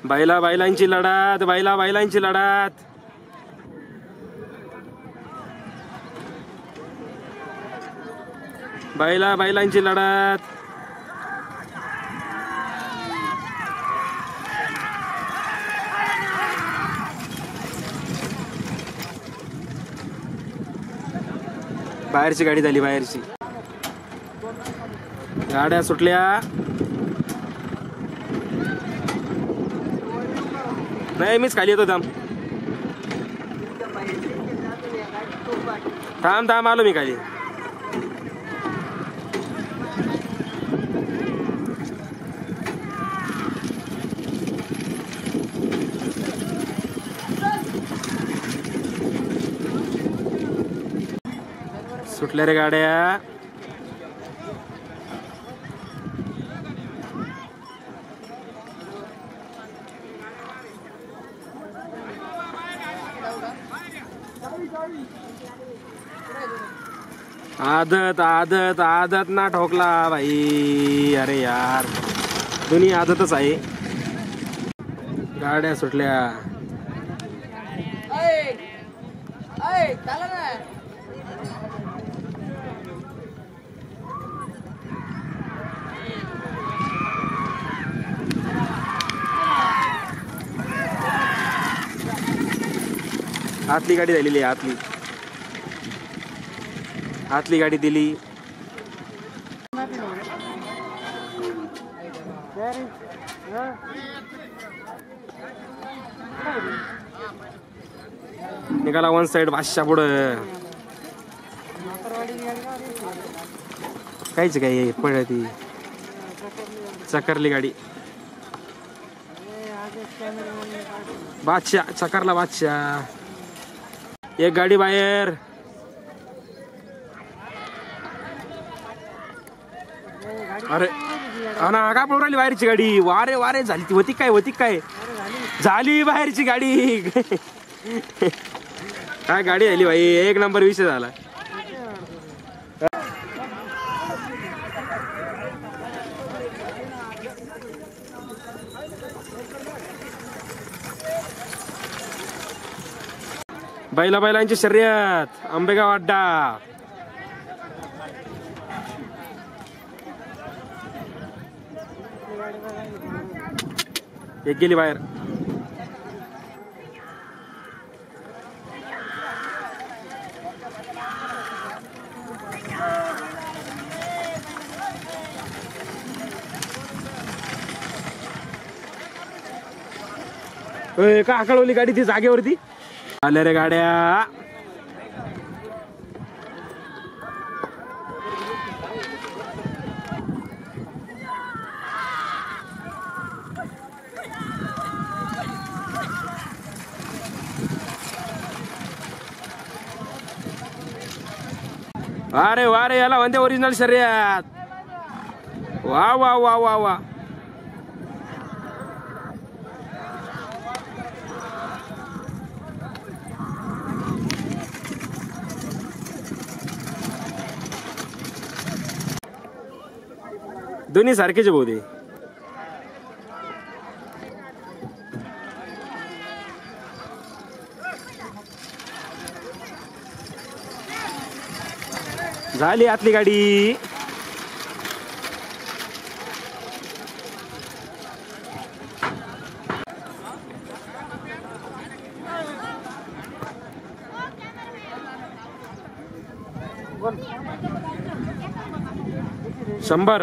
बैलांची लढत, बैलांची लढत. बैलांची लढत. बाहेरची गाडी झाली, बाहेरची गाड्या सुटल्या. नाही, मीच खाली येतो. थांब आलो मी खाली. सुटल्या रे गाड्या. आदत ना ठोकला भाई. अरे यार, दुनिया आदतच आहे. गाड्या सुटल्या. आतली गाडी झालेली आहे. आतली गाडी दिली. निघाला वन साइड बादशाह पुढं. कायच काय पळती चकरली गाडी. बादशाह चकरला. बादशाह एक गाडी बाहेर. अरे का पळून राहिली बाहेरची गाडी. वारे झाली ती. होती काय झाली बाहेरची गाडी. काय गाडी झाली भाई. एक नंबर विषय झाला. बैलांची शर्यत आंबेगाव अड्डा. एक गेली बाहेर. का आकळवली गाडी ती जागेवरती. आल्या रे गाड्या. वारे याला म्हणते ओरिजिनल शर्यत. वा वा वा वा वा. दोन्ही सारखेच बहुते. झाली आतली गाडी. शंभर.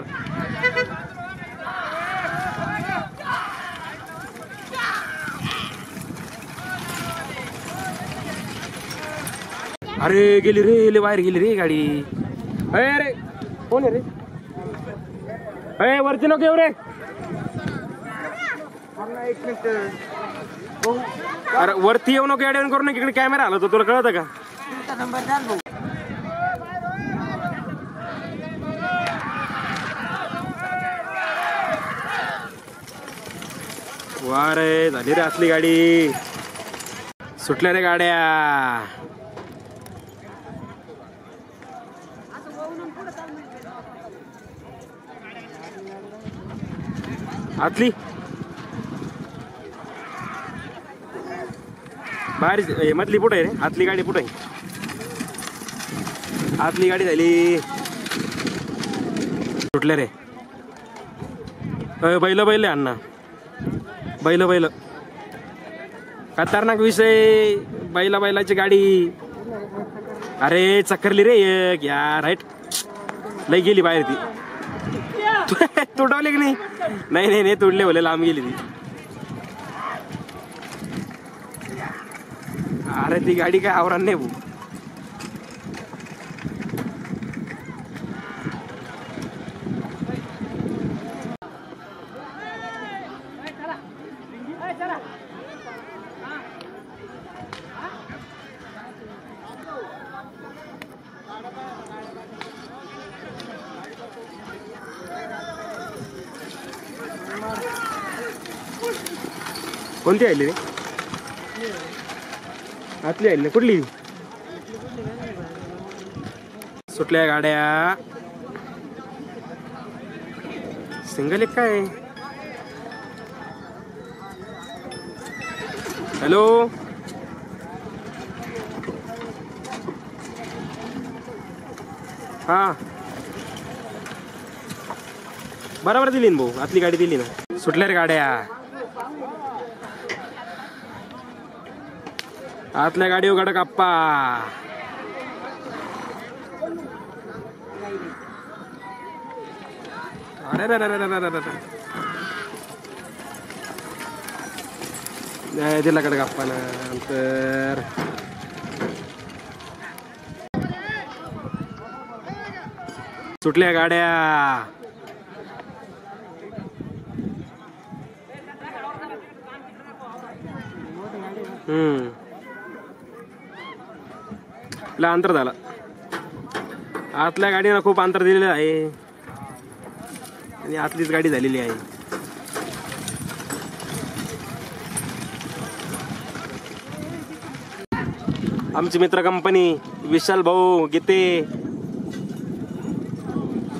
अरे गेली रे. बाहेर गेली रे गाडी. अरे कोण आहे रे. वरती नको येऊ रे. अरे वरती येऊ नको. ऍड करू नका. इकडे कॅमेरा आला तर तुला कळत का. वा रे झाली रे असली गाडी. सुटल्या रे गाड्या. आतली बाहेर मधली पुढे आहे रे, आतली गाडी पुढे आहे. आतली गाडी झाली. सुटले रे. बैल बैल आहे अण्णा, बैल बैल. खतरनाक विषय. बैलाची गाडी. अरे चक्करली रे एक यार. राईट लई गेली बाहेर ती. तुटवले की नाही? नाही नाही तुटले बोले, लांब गेली ती. अरे ती गाडी काय आवरण नाही भाऊ. कोणती आली रे? आतली आली. कुठली? सुटल्या गाड्या. सिंगल एक काय? हॅलो हा बरोबर दिली ना भाऊ. आतली गाडी दिली ना. सुटल्या रे गाड्या. आतल्या गाडीवर गाडा काप्पा. अरे दिला गाडा काप्पा नंतर. सुटल्या गाड्या. अंतर झालं. आतल्या गाडीनं खूप अंतर दिलेलं आहे आणि आतलीच गाडी झालेली आहे. आमची मित्र कंपनी विशाल भाऊ गीते.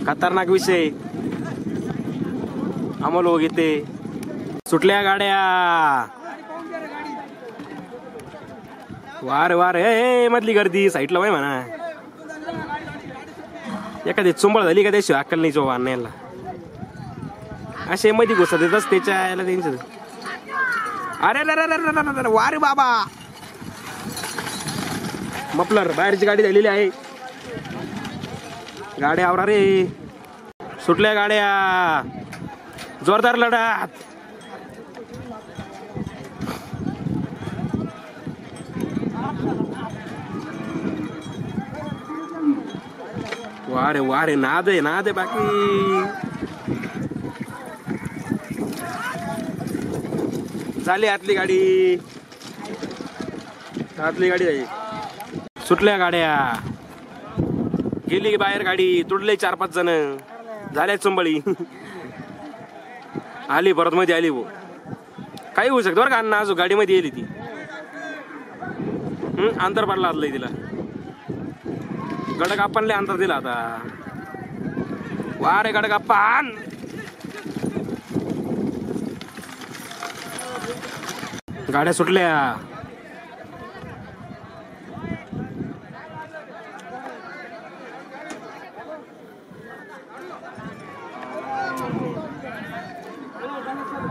खतरनाक विषय. अमोल भाऊ गीते. सुटल्या गाड्या. वार वार हे मधली गर्दी साईडला वय म्हणा. एखादी चुंबळ झाली का त्याशिवाय अक्कल नाही जोवा आणण्याला. असे मध्ये घुसत येतच त्याच्या याला त्यांचं. अरे वारे बाबा. मफलर बाहेरची गाडी झालेली आहे. गाड्या आवरा रे. सुटल्या गाड्या. जोरदार लढत. वारे वारे नाद आहे बाकी. झाली आतली गाडी. आतली गाडी झाली. सुटल्या गाड्या. गेली बाहेर गाडी. तुडले 4-5 जण. झाल्या चुंबळी. आली परत मध्ये आली भाऊ. काही होऊ शकतं बरं का अण्णा. अजून गाडीमध्ये येईल ती. अंतर पडला आतलंय तिला. गडक आपणले अंतर दिला आता. वारे गडक आपण. गाड्या सुटल्या.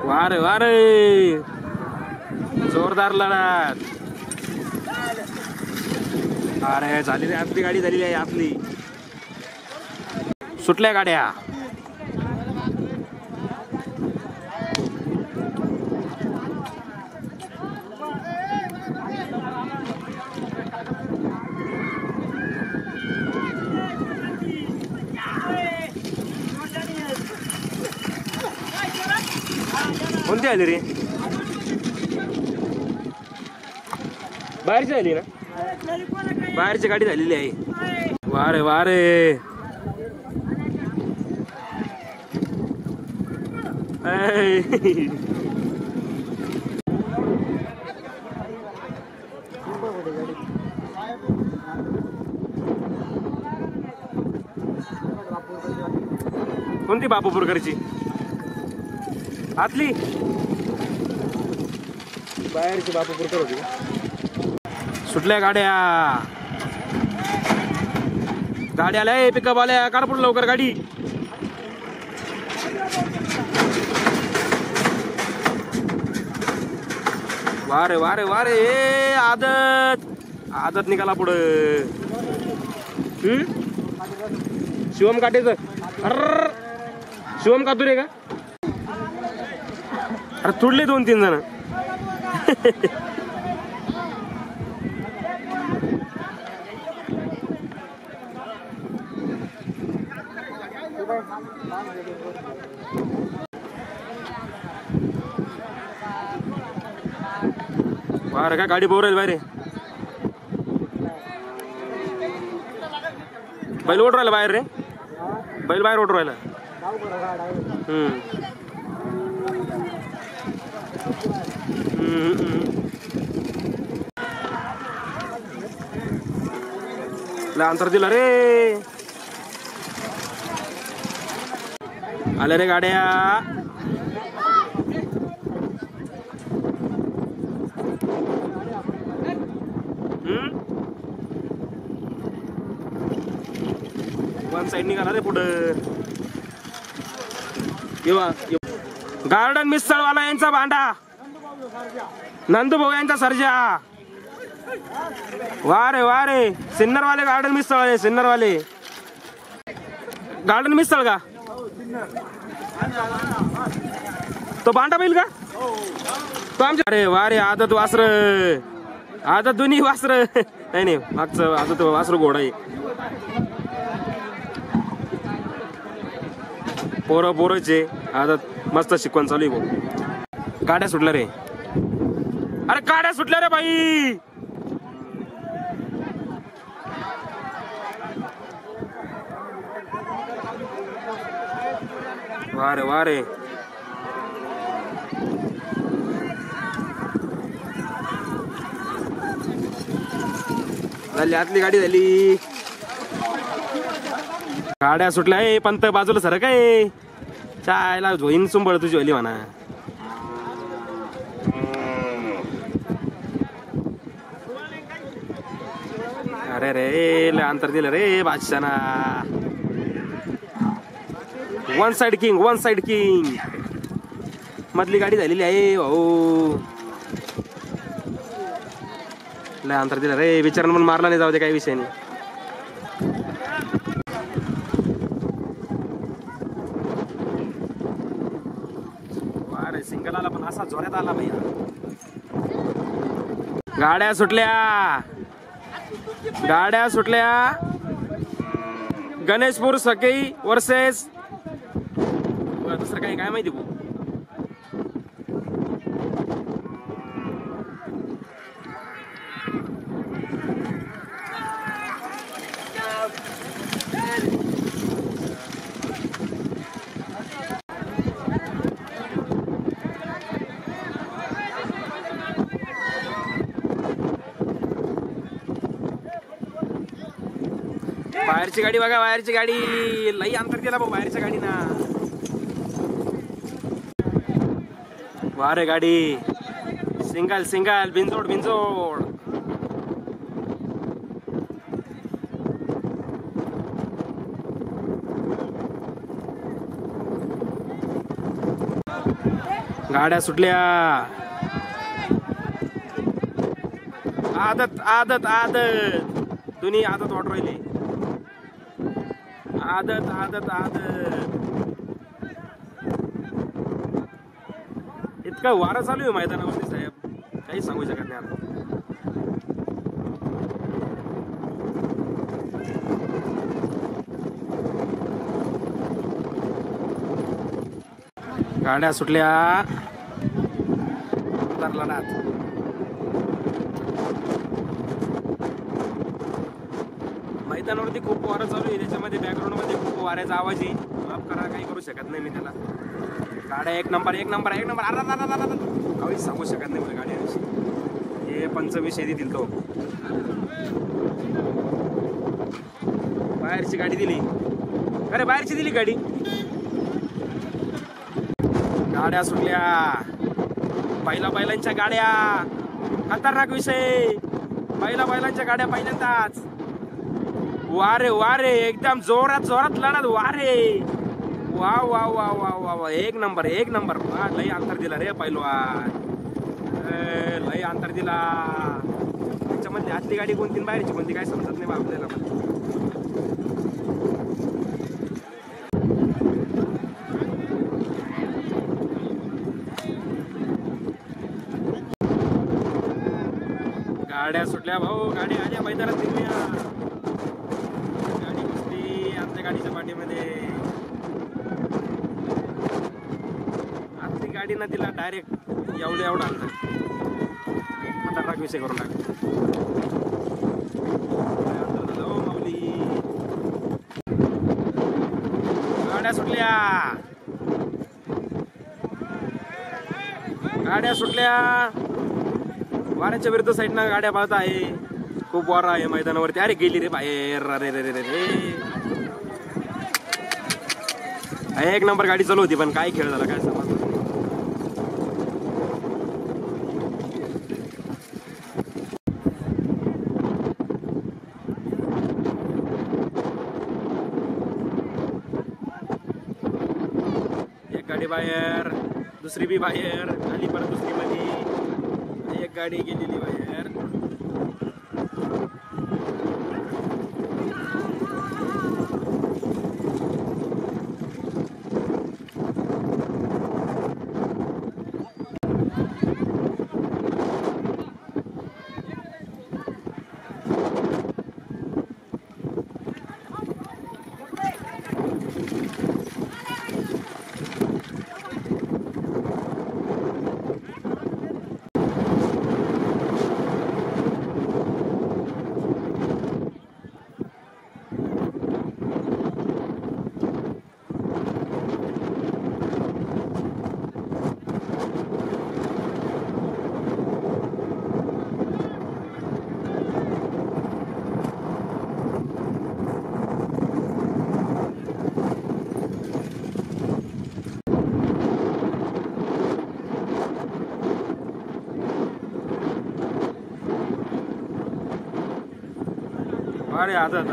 वारे वारे जोरदार लढत. अरे झाली रे. आपली गाडी झालेली आहे आपली. सुटल्या गाड्या. कोणती आली रे? बाहेरची आली ना. बाहेरची गाडी झालेली आहे. वारे वारे. कोणती बापूपूरकरची? आतली बाहेरची बापूपूरकर होती. सुटल्या गाड्या. गाड्या आल्या पिकअप आल्या. काढ पुढे लवकर गाडी. वारे वारे वारे. आदत निघाला पुढं. शिवम काटेचं. अरे शिवम कातुरे का? अरे तुडले 2-3 जण. बाहेर का गाडी पोर बाहेर. बैल ओढ राहिला बाहेर रे. बैल बाहेर ओढ राहिला. अंतर दिला रे. आल्या रे गाड्या. वन साइड निघाला रे पुढं. गार्डन मिसळवाला यांचा भांडा. नंदूभाऊ यांचा सर्जा. वारे वारे. सिन्नरवाले गार्डन मिसळ. सिन्नरवाले गार्डन मिसळ का? तो भांडा बैल का तो आमच्या? अरे वारे. आदत वासर. आदत दोन्ही वासर. नाही मागचं आदत वासर घोडा आहे. पोरचे आदत मस्त शिकवण चालू आहे भाऊ. गाड्या सुटल्या रे. अरे गाड्या सुटल्या रे बाई. वारे वारे. झाली आतली गाडी झाली. गाड्या सुटल्या. पंत बाजूला सर काय चायला झोईन सुंबळ तुझी वाली म्हणा. अरे रे लय अंतर दिलं रे बादशाना. One side king. मधली गाडी झालेली आहे भाऊ. लय अंतर दिलं रे. विचारण पण मारला नाही. जाऊ दे काही विषय नाही. अरे सिंगल आला पण असा जोरात आला भैया. गाड्या सुटल्या. गणेशपूर सखई वर्सेस दुसरं काही काय माहिती भाऊ. बाहेरची गाडी बघा. बाहेरची गाडी लई अंतर केला भाऊ बाहेरच्या गाडीना. वारे गाडी. सिंगल बिनजोड. गाड्या सुटल्या. आदत दोन्ही आदत वाट राहिली. आदत इतका वारा चालू आहे मैदानावरती साहेब. काही सांगू शकत नाही आता. गाड्या सुटल्या. मैदानावरती खूप वारा चालू आहे. त्याच्यामध्ये बॅकग्राऊंड मध्ये खूप वाऱ्याचा आवाज आहे. माफ करा काही करू शकत नाही मी त्याला. गाड्या एक नंबर. काहीच सांगू शकत नाही मला गाड्याविषयी. हे पंचविषय देतील तो. बाहेरची गाडी दिली. अरे बाहेरची दिली गाडी. गाड्या सुटल्या. बैलांच्या गाड्या. खतरनाक विषय. बैलांच्या गाड्या पहिल्यांदाच. वारे एकदम जोरात जोरात लढत. वारे वा वा वा वा वा वा, एक नंबर वा. लई अंतर दिला रे पैलवान, लई अंतर दिला. त्याच्यामध्ये आतली गाडी कोणती बाहेरची कोणती काय समजत नाही बा आपल्याला. गाड्या सुटल्या भाऊ, गाडी आल्या मैदानात निघल्या. गाडी बसली आतल्या गाडीच्या पाठीमध्ये. आतली गाडी ना तिला डायरेक्ट एवढा अंतर खतरनाक विषय करून टाकला. माऊली गाड्या सुटल्या. वाऱ्याच्या विरुद्ध साईडनं गाड्या पाहत आहे. खूप वारा आहे मैदानावरती. अरे गेली रे बाहेर. अरे रे रे रे रे, एक नंबर गाडी चालू होती पण काय खेळ झाला काय समजलं. एक गाडी बाहेर, दुसरी बी बाहेर आली, परत दुसरी मध्ये एक गाडी गेलेली बाहेर. अरे आदत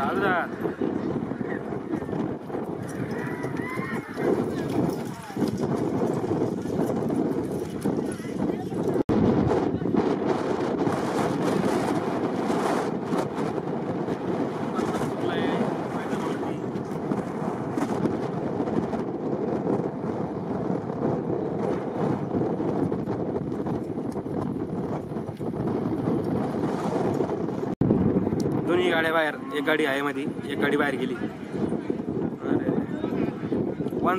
दोन्ही गाड्या बाहेर. एक गाडी आहे मध्ये, एक गाडी बाहेर गेली. वन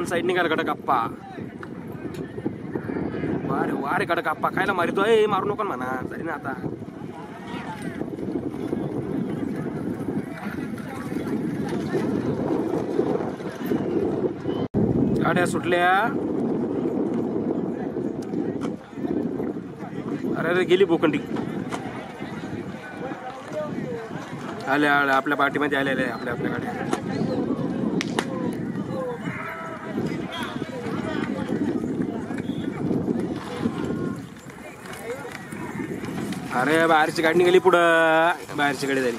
साइड निघाला कडकप्पा. वारे कडकप्पा खायला मारितोय. मारू नको म्हणा तरी ना आता. गाड्या सुटल्या. अरे गेली भोकंडी. आल्या आपल्या पार्टीमध्ये आलेले आपल्या गाड्या. अरे बाहेरची गाडी निघाली पुढं. बाहेरची गाडी झाली.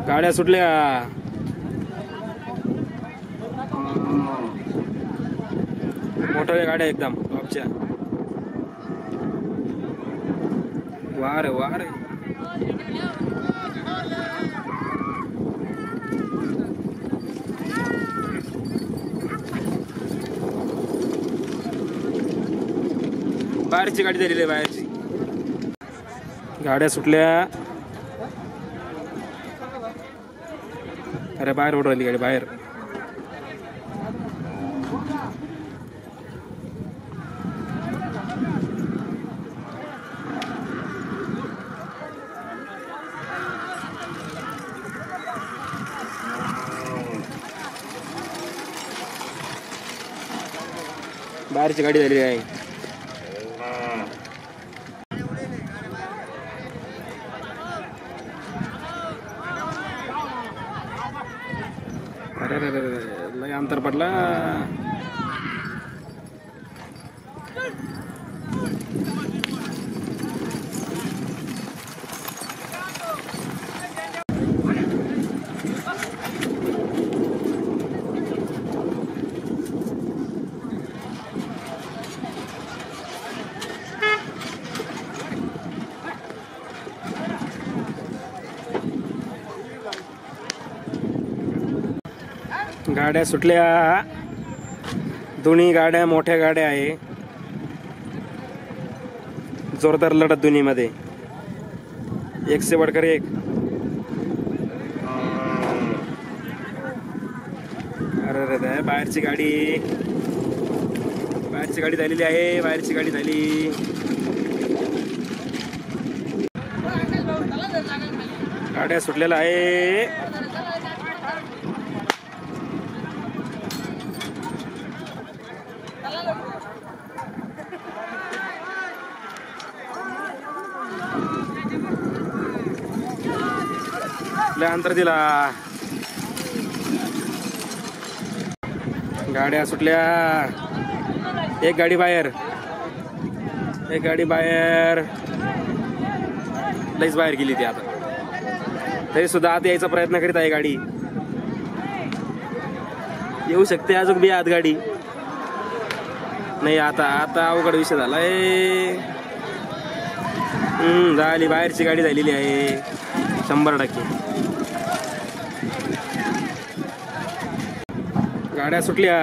गाड्या सुटल्या. मोठ्या गाड्या एकदम टॉपच्या. वारे बाहेरची गाडी झालेली आहे बाहेरची. गाड्या सुटल्या. अरे बाहेर उडवली गाडी बाहेर. बाहेरची गाडी झालेली आहे. अरे अरे अरे लय अंतर पडला. गाड्या सुटल्या. दोन्ही गाड्या मोठ्या गाड्या आहे. जोरदार लढत दोन्ही मध्ये. एक से बढ़कर एक. अरे अरे बाहेरची गाडी. बाहेरची गाडी झालेली आहे. बाहेरची गाडी झाली. गाड्या सुटलेल्या आहे. अंतर दिला. गाड्या सुटल्या. एक गाडी बाहेर. एक गाडी बाहेर. लईच बाहेर गेली ती आता. तरी सुद्धा आत यायचा प्रयत्न करीत आहे गाडी. येऊ शकते अजून बी आत गाडी. नाही आता आता अवघड विषय झालाय. झाली. बाहेरची गाडी झालेली आहे 100%. गाड्या सुटल्या.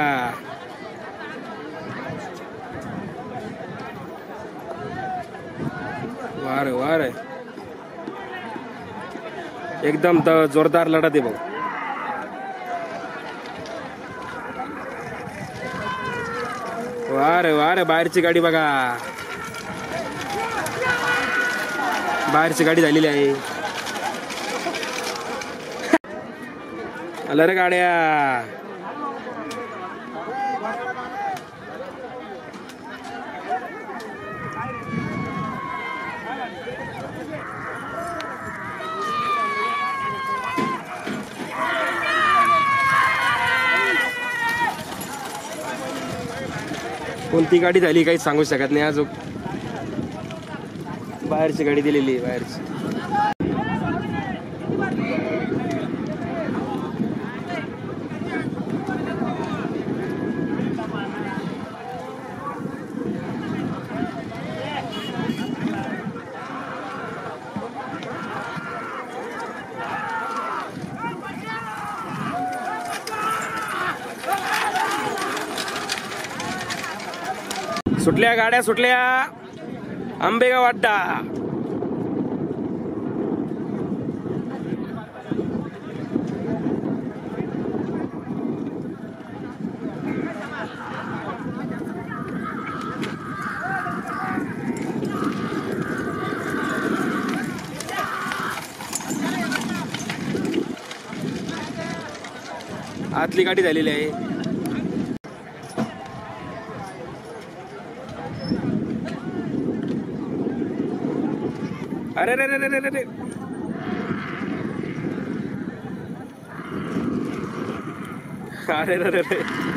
वार वार एकदम जोरदार लढत आहे भाऊ. वार वार बाहेरची गाडी बघा. बाहेरची गाडी झालेली आहे. आल्या रे गाड्या. कोणती गाडी झाली काही सांगू शकत नाही अजून. बाहेरची गाडी दिलेली बाहेरची. सुटल्या गाड्या सुटल्या. आंबेगाव अड्डा. आतली गाडी झालेली आहे. अरे रे रे रे रे रे. अरे रे रे रे.